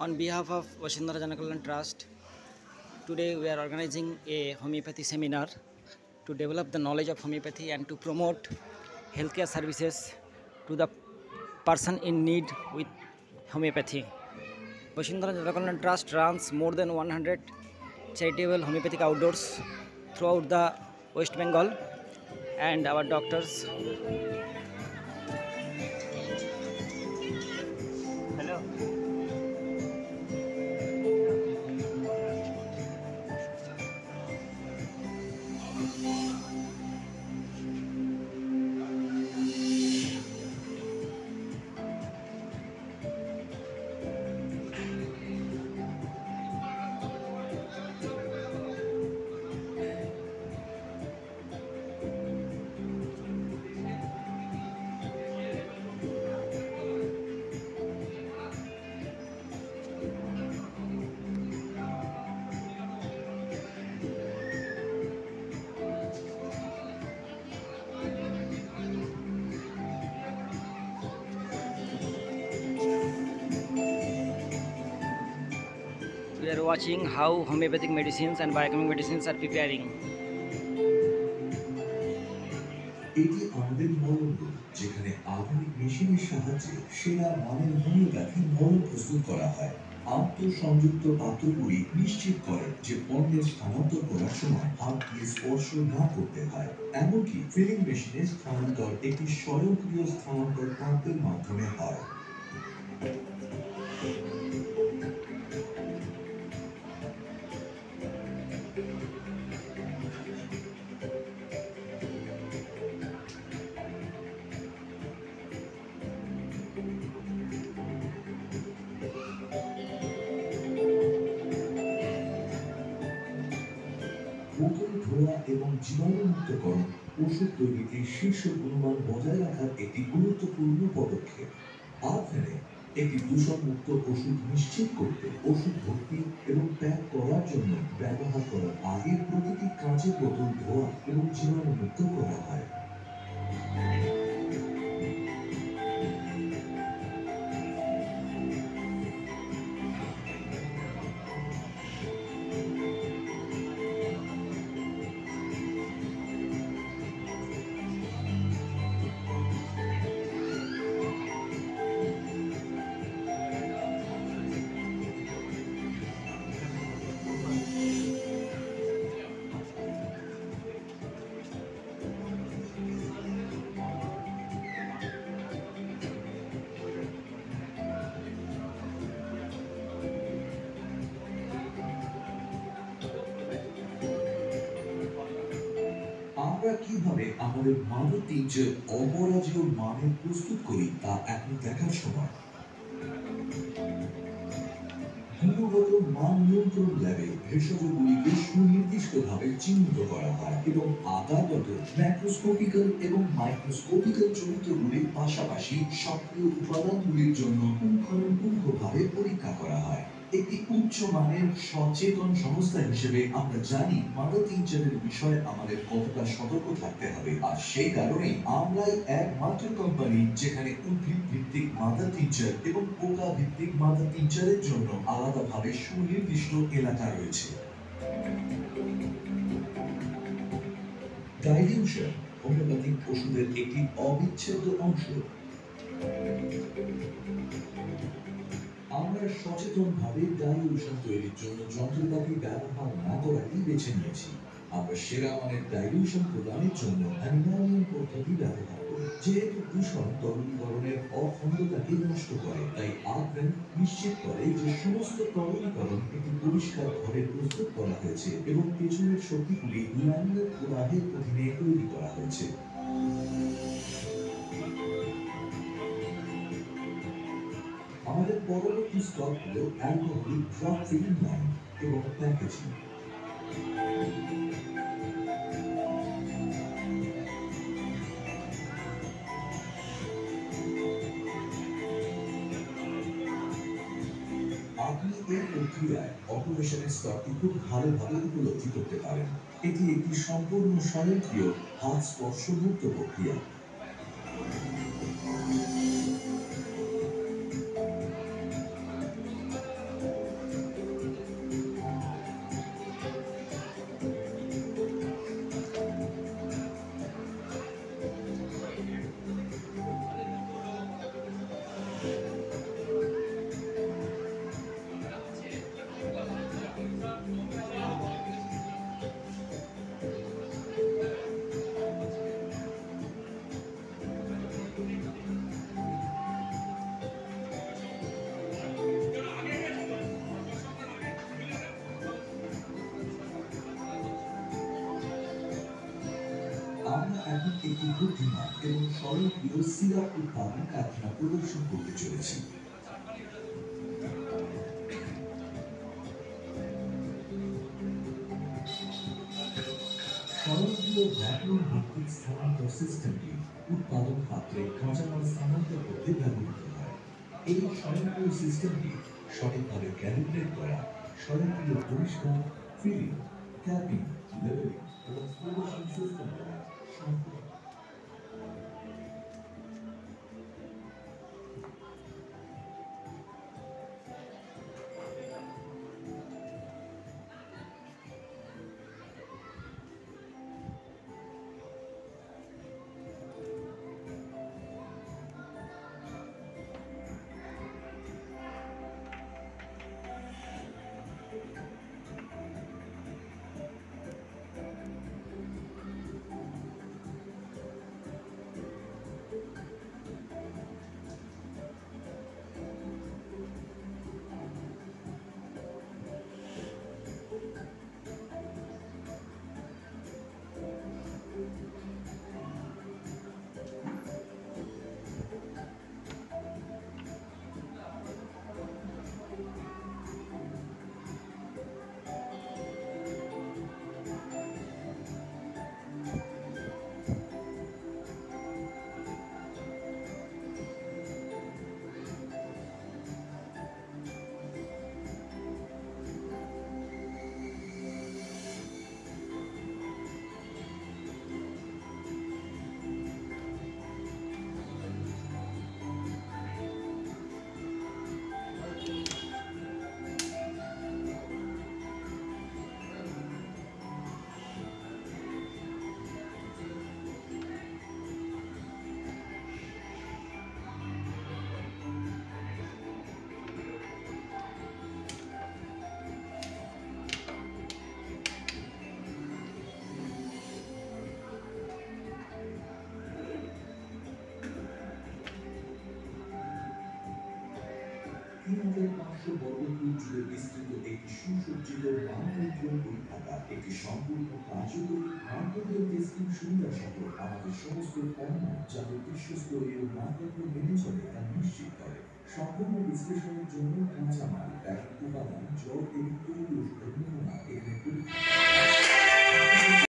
On behalf of Vashindhara Janakalyan Trust, today we are organizing a homeopathy seminar to develop the knowledge of homeopathy and to promote healthcare services to the person in need with homeopathy. Vashindhara Janakalyan Trust runs more than 100 charitable homeopathic outdoors throughout the West Bengal, and our doctors. Hello. We are watching how homeopathic medicines and biochemical medicines are preparing. এটি আমাদের মলম, যেখানে আধুনিক মেশিনের সাহায্যে সেরা মানের homeopathy মলম প্রস্তুত করা হয়। আন্তঃসংযুক্ত পাত্রগুলি নিশ্চিত করে যে পণ্যের স্থানান্তর করার সময় হাত দিয়ে স্পর্শ না করতে হয়। এমনকি ফিলিং মেশিনের স্থানান্তর একটি স্বয়ংক্রিয় স্থানান্তর পাম্পের মাধ্যমে হয়। বোতল ধোয়া এবং জীবাণুমুক্তকরণ ওষুধ তৈরিতে শীর্ষ গুণমান বজায় রাখার একটি গুরুত্বপূর্ণ পদক্ষেপ। আফেনে একটি দূষণমুক্ত ওষুধ নিশ্চিত করতে ওষুধ ভর্তি এবং প্যাক করার জন্য ব্যবহার করার আগে প্রতিটি কাঁচের বোতল ধোয়া এবং জীবাণুমুক্ত করা হয়। আমরা কিভাবে আমাদের মানব টিনচার অপরাজেয় মানে প্রস্তুত করি তা এখন দেখার সময়। গুণগত মান নিয়ন্ত্রণ ল্যাবে ভেষজগুলিকে সুনির্দিষ্টভাবে চিহ্নিত করা হয় এবং আকারগত, ম্যাক্রোস্কোপিক্যাল এবং মাইক্রোস্কোপিক্যাল চরিত্রগুলির পাশাপাশি সক্রিয় উপাদানগুলির জন্য পুঙ্খানুপুঙ্খভাবে পরীক্ষা করা হয়। একটি উচ্চ মানের সচেতন সংস্থা হিসেবে আমরা জানি মাদার টিনচারের বিষয়ে আমাদের কতটা সতর্ক থাকতে হবে, আর সেই কারণেই আমরাই একমাত্র কোম্পানি যেখানে উদ্ভিদ ভিত্তিক মাদার টিনচার এবং পোকা ভিত্তিক মাদার টিনচারের জন্য আলাদাভাবে সুনির্দিষ্ট এলাকা রয়েছে। ডাইলিউশন হোমিওপ্যাথিক ওষুধের একটি অবিচ্ছেদ্য অংশ। আমরা সচেতনভাবে ডাইলিউশন তৈরির জন্য যন্ত্রপাতি ব্যবহার না করারই বেছে নিয়েছি। আমরা সেরা মানের ডাইলিউশন প্রদানের জন্য অ্যানিমোনিয়াম পদ্ধতি ব্যবহার করি। যেহেতু দূষণ তরলীকরণের অখণ্ডতাকে নষ্ট করে, তাই আফেন নিশ্চিত করে যে সমস্ত তরলীকরণ একটি পরিষ্কার ঘরে প্রস্তুত করা হয়েছে এবং পেছনের শক্তিগুলি ল্যামিনার প্রবাহের অধীনে তৈরি করা হয়েছে। আমাদের পরবর্তী স্টক হল অ্যালকোহলিক ড্রপ ফিলিং লাইন এবং প্যাকেজিং। আপনি এই প্রক্রিয়ায় অটোমেশনের স্তরটি খুব ভালোভাবে উপলব্ধি করতে পারেন। এটি একটি সম্পূর্ণ স্বয়ংক্রিয় হাত স্পর্শমুক্ত প্রক্রিয়া। একটি বুদ্ধিমান এবং স্বয়ংক্রিয় সিরাপ উৎপাদন কারখানা প্রদর্শন করতে চলেছি। স্বয়ংক্রিয় ভ্যাকুয়াম ভিত্তিক স্থানান্তর সিস্টেমটি উৎপাদন পাত্রে কাঁচামাল স্থানান্তর করতে ব্যবহৃত হয়। এই স্বয়ংক্রিয় সিস্টেমটি সঠিকভাবে ক্যালিব্রেট করা, স্বয়ংক্রিয় পরিষ্কার, ফিলিং, ক্যাপিং, লেবেলিং এবং ফ্লোরেশন সিস্টেম দ্বারা সম্পূর্ণ। বর্গফুট জুড়ে বিস্তৃত একটি সুসজ্জিত মানবন্টন পরীক্ষাগার একটি সম্পূর্ণ কার্যকরী মানবন্টন টেস্টিং সুবিধা সহ আমাদের সমস্ত পণ্য যাতে বিশ্বস্তরীয় মানদণ্ড মেনে চলে তা নিশ্চিত করে। সম্পূর্ণ বিশ্লেষণের জন্য কাঁচামাল, প্যাকেট উপাদান, জল এবং তৈরি ওষুধের নমুনা এখানে পরীক্ষা